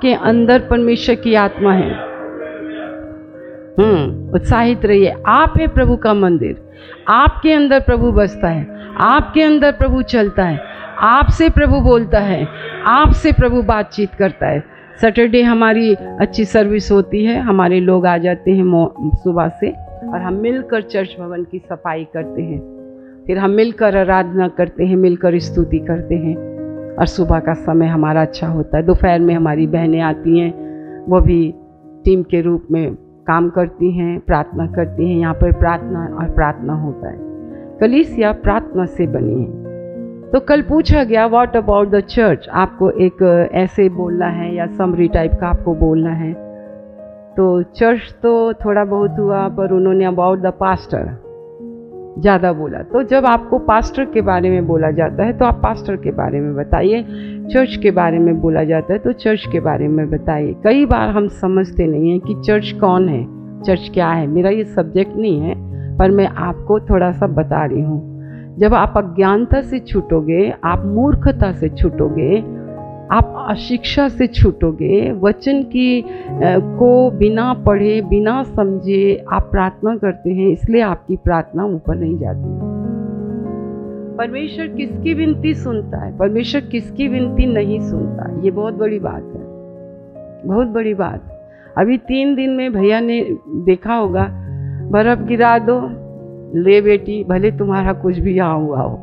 आपके अंदर परमेश्वर की आत्मा है। उत्साहित रहिए। आप है प्रभु का मंदिर, आपके अंदर प्रभु बसता है, आपके अंदर प्रभु चलता है, आपसे प्रभु बोलता है, आपसे प्रभु बातचीत करता है। सैटरडे हमारी अच्छी सर्विस होती है, हमारे लोग आ जाते हैं सुबह से और हम मिलकर चर्च भवन की सफाई करते हैं, फिर हम मिलकर आराधना करते हैं, मिलकर स्तुति करते हैं और सुबह का समय हमारा अच्छा होता है। दोपहर में हमारी बहनें आती हैं, वो भी टीम के रूप में काम करती हैं, प्रार्थना करती हैं। यहाँ पर प्रार्थना और प्रार्थना होता है। कलीसिया प्रार्थना से बनी है। तो कल पूछा गया व्हाट अबाउट द चर्च, आपको एक ऐसे बोलना है या समरी टाइप का आपको बोलना है। तो चर्च तो थोड़ा बहुत हुआ, पर उन्होंने अबाउट द पास्टर ज़्यादा बोला। तो जब आपको पास्टर के बारे में बोला जाता है तो आप पास्टर के बारे में बताइए, चर्च के बारे में बोला जाता है तो चर्च के बारे में बताइए। कई बार हम समझते नहीं हैं कि चर्च कौन है, चर्च क्या है। मेरा ये सब्जेक्ट नहीं है, पर मैं आपको थोड़ा सा बता रही हूँ। जब आप अज्ञानता से छूटोगे, आप मूर्खता से छूटोगे, आप अशिक्षा से छूटोगे, वचन की को बिना पढ़े बिना समझे आप प्रार्थना करते हैं, इसलिए आपकी प्रार्थना ऊपर नहीं जाती। परमेश्वर किसकी विनती सुनता है, परमेश्वर किसकी विनती नहीं सुनता, ये बहुत बड़ी बात है, बहुत बड़ी बात। अभी 3 दिन में भैया ने देखा होगा, बर्फ गिरा दो, ले बेटी, भले तुम्हारा कुछ भी यहाँ हुआ हो।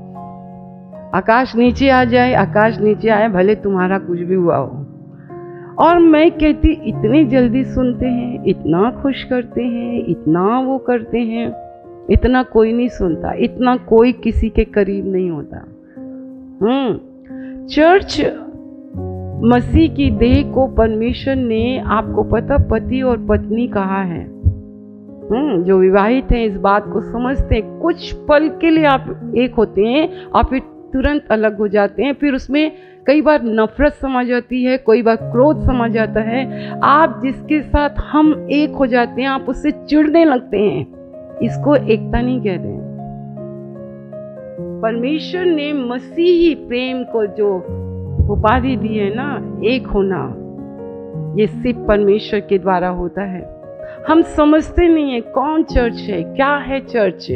आकाश नीचे आ जाए, आकाश नीचे आए, भले तुम्हारा कुछ भी हुआ हो। और मैं कहती, इतनी जल्दी सुनते हैं, इतना खुश करते हैं, इतना वो करते हैं, इतना कोई नहीं सुनता, इतना कोई किसी के करीब नहीं होता। चर्च मसीह की देह को परमेश्वर ने, आपको पता, पति और पत्नी कहा है। जो विवाहित हैं इस बात को समझते हैं। कुछ पल के लिए आप एक होते हैं और फिर तुरंत अलग हो जाते हैं, फिर उसमें कई बार नफरत समा जाती है, कई बार क्रोध समा जाता है। आप जिसके साथ हम एक हो जाते हैं, आप उससे चिढ़ने लगते हैं। इसको एकता नहीं कहते हैं। परमेश्वर ने मसीही प्रेम को जो उपाधि दी है ना, एक होना, ये सिर्फ परमेश्वर के द्वारा होता है। हम समझते नहीं है कौन चर्च है, क्या है चर्च।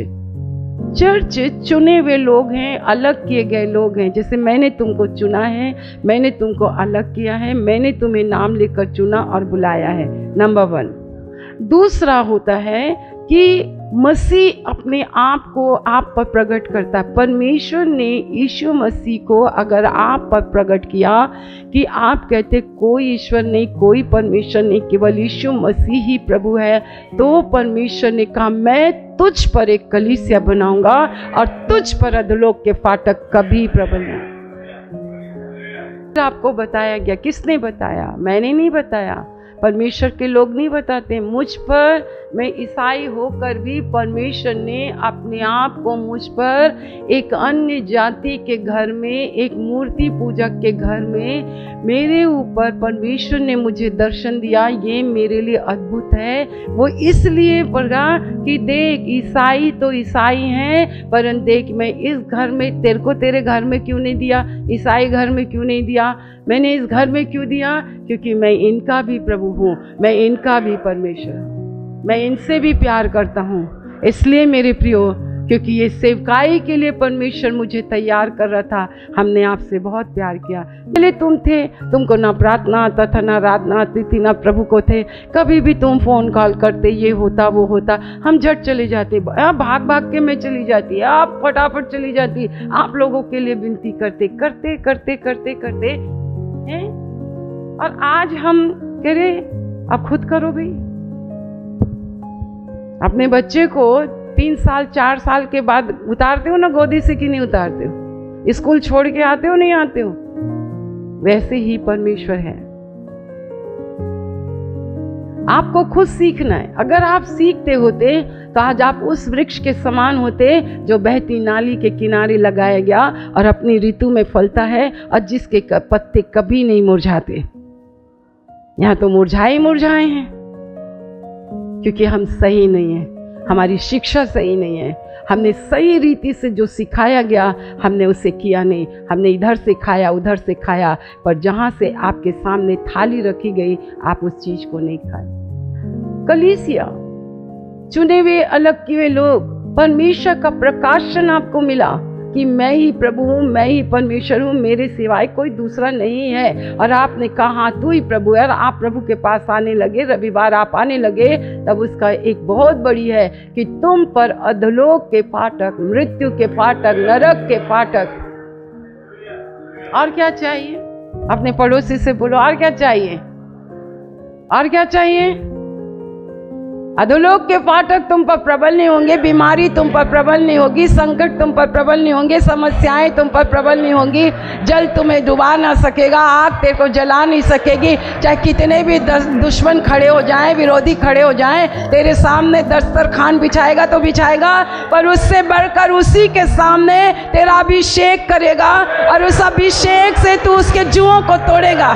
चर्च चुने हुए लोग हैं, अलग किए गए लोग हैं। जैसे मैंने तुमको चुना है, मैंने तुमको अलग किया है, मैंने तुम्हें नाम लेकर चुना और बुलाया है, नंबर 1। दूसरा होता है कि मसीह अपने आप को आप पर प्रकट करता है। परमेश्वर ने यीशु मसीह को अगर आप पर प्रकट किया कि आप कहते कोई ईश्वर नहीं, कोई परमेश्वर नहीं, केवल यीशु मसीह ही प्रभु है, तो परमेश्वर ने कहा मैं तुझ पर एक कलीसिया बनाऊंगा और तुझ पर अधोलोक के फाटक कभी प्रबल नहीं। आपको बताया गया, किसने बताया? मैंने नहीं बताया, परमेश्वर के लोग नहीं बताते। मुझ पर, मैं ईसाई होकर भी परमेश्वर ने अपने आप को मुझ पर एक अन्य जाति के घर में, एक मूर्ति पूजक के घर में, मेरे ऊपर परमेश्वर ने मुझे दर्शन दिया। ये मेरे लिए अद्भुत है। वो इसलिए पड़ा कि देख, ईसाई तो ईसाई हैं, परंतु देख मैं इस घर में, तेरे को तेरे घर में क्यों नहीं दिया, ईसाई घर में क्यों नहीं दिया, मैंने इस घर में क्यों दिया? क्योंकि मैं इनका भी प्रभु हूँ, मैं इनका भी परमेश्वर हूँ, मैं इनसे भी प्यार करता हूँ। इसलिए मेरे प्रियो, क्योंकि ये सेवकाई के लिए परमेश्वर मुझे तैयार कर रहा था। हमने आपसे बहुत प्यार किया। पहले तुम थे, तुमको ना प्रार्थना आता था, ना आराधना आती थी, ना प्रभु को थे। कभी भी तुम फोन कॉल करते, ये होता वो होता, हम झट चले जाते, भाग भाग के मैं चली जाती, आप फटाफट चली जाती, आप लोगों के लिए विनती करते करते करते करते करते हैं। और आज हम कह रहे अब खुद करो भाई। अपने बच्चे को 3 साल 4 साल के बाद उतारते हो ना गोदी से, कि नहीं उतारते हो? स्कूल छोड़ के आते हो, नहीं आते हो? वैसे ही परमेश्वर है। आपको खुद सीखना है। अगर आप सीखते होते तो आज आप उस वृक्ष के समान होते जो बहती नाली के किनारे लगाया गया और अपनी ऋतु में फलता है और जिसके पत्ते कभी नहीं मुरझाते। यहाँ तो मुरझाए हैं, क्योंकि हम सही नहीं हैं, हमारी शिक्षा सही नहीं है, हमने सही रीति से जो सिखाया गया हमने उसे किया नहीं। हमने इधर से खाया उधर से खाया, पर जहाँ से आपके सामने थाली रखी गई आप उस चीज़ को नहीं खाए। कलीसिया, चुने हुए अलग किए लोग, परमेश्वर का प्रकाशन आपको मिला कि मैं ही प्रभु हूँ, मैं ही परमेश्वर हूँ, मेरे सिवाय कोई दूसरा नहीं है। और आपने कहा तू ही प्रभु है, और आप प्रभु के पास आने लगे, रविवार आप आने लगे, तब उसका एक बहुत बड़ी है कि तुम पर अधोलोक के फाटक, मृत्यु के फाटक, नरक के फाटक। और क्या चाहिए? अपने पड़ोसी से बोलो, और क्या चाहिए? और क्या चाहिए? अधोलोक के फाटक तुम पर प्रबल नहीं होंगे, बीमारी तुम पर प्रबल नहीं होगी, संकट तुम पर प्रबल नहीं होंगे, समस्याएं तुम पर प्रबल नहीं होंगी, जल तुम्हें डुबा ना सकेगा, आग तेरे को जला नहीं सकेगी। चाहे कितने भी दुश्मन खड़े हो जाएं, विरोधी खड़े हो जाएं, तेरे सामने दस्तरखान बिछाएगा तो बिछाएगा, पर उससे बढ़कर उसी के सामने तेरा अभिषेक करेगा, और उस अभिषेक से तू उसके जुओं को तोड़ेगा।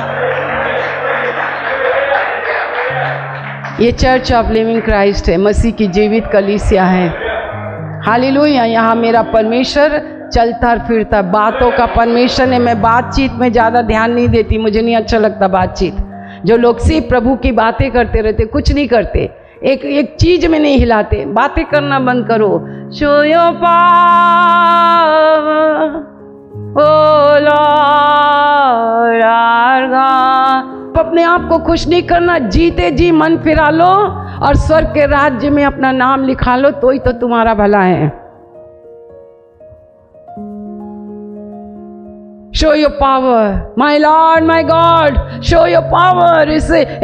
ये चर्च ऑफ लिविंग क्राइस्ट है, मसीह की जीवित कलीसिया है। हालेलुया। यहाँ मेरा परमेश्वर चलता फिरता, बातों का परमेश्वर है। मैं बातचीत में ज़्यादा ध्यान नहीं देती, मुझे नहीं अच्छा लगता बातचीत। जो लोग सिर्फ प्रभु की बातें करते रहते, कुछ नहीं करते, एक चीज में नहीं हिलाते। बातें करना बंद करो। Show your power O lord our god. अपने आप को खुश नहीं करना, जीते जी मन फिरा लो और स्वर्ग के राज्य में अपना नाम लिखा लो, तो ही तो तुम्हारा भला है। Show your power my lord my god, show your power.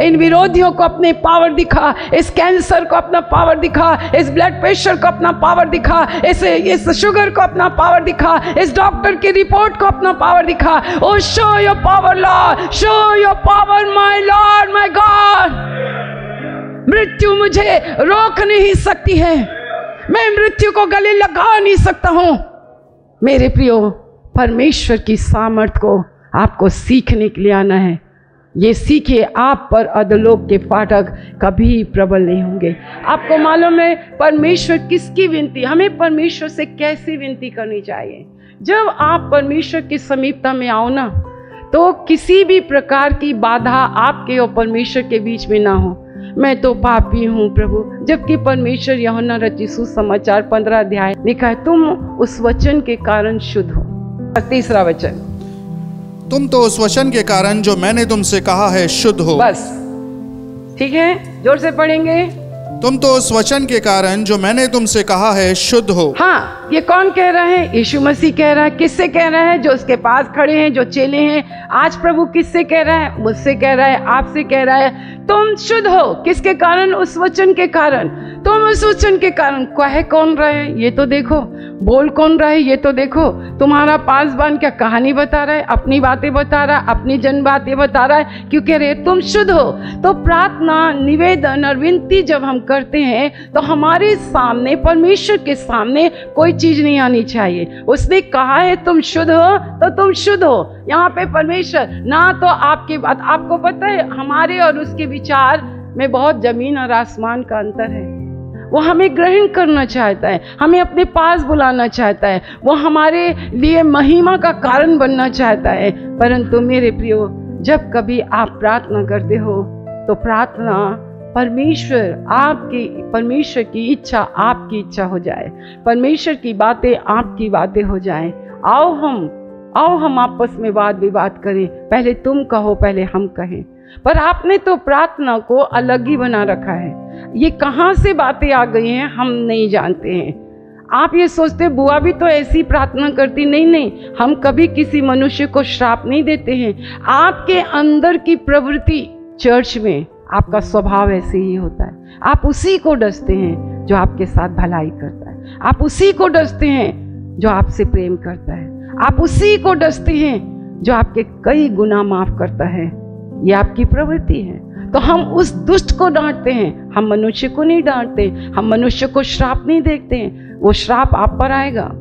इन विरोधियों को अपने पावर दिखा, इस कैंसर को अपना पावर दिखा, इस ब्लड प्रेशर को अपना पावर दिखा, इस शुगर को अपना पावर दिखा, इस डॉक्टर की रिपोर्ट को अपना पावर दिखा। Oh show your power lord, show your power my lord my god. मृत्यु मुझे रोक नहीं सकती है, मैं मृत्यु को गले लगा नहीं सकता हूं। मेरे प्रियो, परमेश्वर की सामर्थ को आपको सीखने के लिए आना है। ये सीखिए, आप पर अधोलोक के फाटक कभी प्रबल नहीं होंगे। आपको मालूम है परमेश्वर किसकी विनती, हमें परमेश्वर से कैसी विनती करनी चाहिए। जब आप परमेश्वर की समीपता में आओ ना, तो किसी भी प्रकार की बाधा आपके और परमेश्वर के बीच में ना हो। मैं तो पापी हूँ प्रभु, जबकि परमेश्वर यूहन्ना रचित सुसमाचार 15 अध्याय लिखा है, तुम उस वचन के कारण शुद्ध हो। तीसरा वचन, तुम तो उस वचन के कारण जो मैंने तुमसे कहा है शुद्ध हो। बस ठीक है, जोर से पढ़ेंगे। तुम तो उस वचन के कारण जो मैंने तुमसे कहा है शुद्ध हो। हाँ, ये कौन कह रहा है? यीशु मसीह कह रहा है। किससे कह रहा है? जो उसके पास खड़े हैं, जो चेले हैं। आज प्रभु किससे कह रहा है? मुझसे कह रहा है, आपसे कह रहा है। तुम शुद्ध हो, किसके कारण? उस वचन के कारण। तुम उस वचन के कारण। कह कौन रहा है ये तो देखो, बोल कौन रहा है ये तो देखो। तुम्हारा पासबान क्या कहानी बता रहा है? अपनी बातें बता रहा है, अपनी जन बातें बता रहा है। क्यों कह रहे तुम शुद्ध हो? तो प्रार्थना, निवेदन और विनती जब हम करते हैं तो हमारे सामने, परमेश्वर के सामने कोई चीज नहीं आनी चाहिए। उसने कहा है तुम शुद्ध हो, तो तुम शुद्ध हो। यहाँ पे परमेश्वर ना तो आपकी बात, आपको पता है हमारे और उसके विचार में बहुत जमीन और आसमान का अंतर है। वो हमें ग्रहण करना चाहता है, हमें अपने पास बुलाना चाहता है, वो हमारे लिए महिमा का कारण बनना चाहता है। परंतु मेरे प्रियो, जब कभी आप प्रार्थना करते हो तो प्रार्थना परमेश्वर की इच्छा आपकी इच्छा हो जाए, परमेश्वर की बातें आपकी बातें हो जाएं। आओ हम आपस में वाद विवाद करें। पहले तुम कहो, पहले हम कहें। पर आपने तो प्रार्थना को अलग ही बना रखा है। ये कहाँ से बातें आ गई हैं हम नहीं जानते हैं। आप ये सोचते बुआ भी तो ऐसी प्रार्थना करती। नहीं, हम कभी किसी मनुष्य को श्राप नहीं देते हैं। आपके अंदर की प्रवृत्ति, चर्च में आपका स्वभाव ऐसे ही होता है। आप उसी को डसते हैं जो आपके साथ भलाई करता है, आप उसी को डसते हैं जो आपसे प्रेम करता है, आप उसी को डसते हैं जो आपके कई गुनाह माफ करता है। ये आपकी प्रवृत्ति है। तो हम उस दुष्ट को डांटते हैं, हम मनुष्य को नहीं डांटते, हम मनुष्य को श्राप नहीं देखते हैं। वो श्राप आप पर आएगा।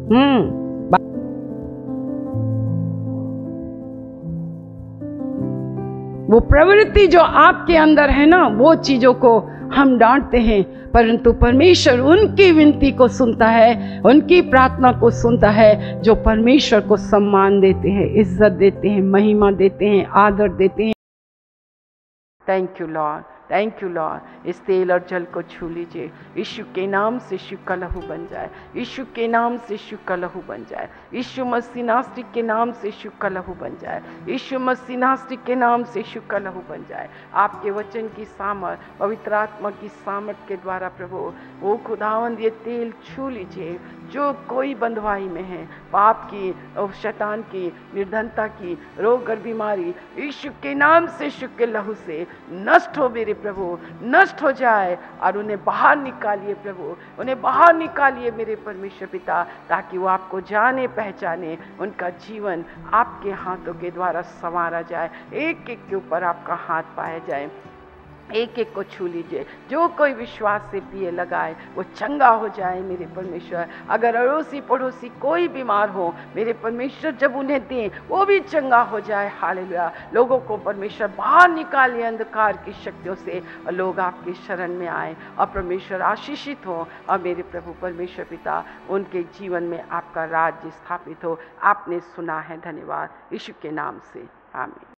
वो प्रवृत्ति जो आपके अंदर है ना, वो चीजों को हम डांटते हैं, परंतु परमेश्वर उनकी विनती को सुनता है, उनकी प्रार्थना को सुनता है जो परमेश्वर को सम्मान देते हैं, इज्जत देते हैं, महिमा देते हैं, आदर देते हैं। Thank you Lord, thank you Lord. इस तेल और जल को छू लीजिए। यीशु के नाम से यीशु का लहू बन जाए, यीशु के नाम से यीशु का लहू बन जाए, यीशु मसीह नासरी के नाम से यीशु का लहू बन जाए, यीशु मसीह नासरी के नाम से यीशु का लहू बन जाए। आपके वचन की सामर्थ, पवित्र आत्मा की सामर्थ के द्वारा प्रभु वो खुदावंद ये तेल छू लीजिए। जो कोई बंधुआई में है, पाप की और शैतान की, निर्धनता की, रोग और बीमारी, यीशु के नाम से यीशु के लहू से नष्ट हो मेरे प्रभु, नष्ट हो जाए और उन्हें बाहर निकालिए प्रभु, उन्हें बाहर निकालिए मेरे परमेश्वर पिता, ताकि वो आपको जाने पहचाने, उनका जीवन आपके हाथों के द्वारा संवारा जाए, एक एक के ऊपर आपका हाथ पाया जाए। एक एक को छू लीजिए। जो कोई विश्वास से दिए लगाए वो चंगा हो जाए मेरे परमेश्वर। अगर अड़ोसी पड़ोसी कोई बीमार हो मेरे परमेश्वर, जब उन्हें दें वो भी चंगा हो जाए। हालेलुया। लोगों को परमेश्वर बाहर निकालिए अंधकार की शक्तियों से, और लोग आपकी शरण में आए और परमेश्वर आशीषित हो, और मेरे प्रभु परमेश्वर पिता उनके जीवन में आपका राज्य स्थापित हो। आपने सुना है, धन्यवाद। यीशु के नाम से, आमीन।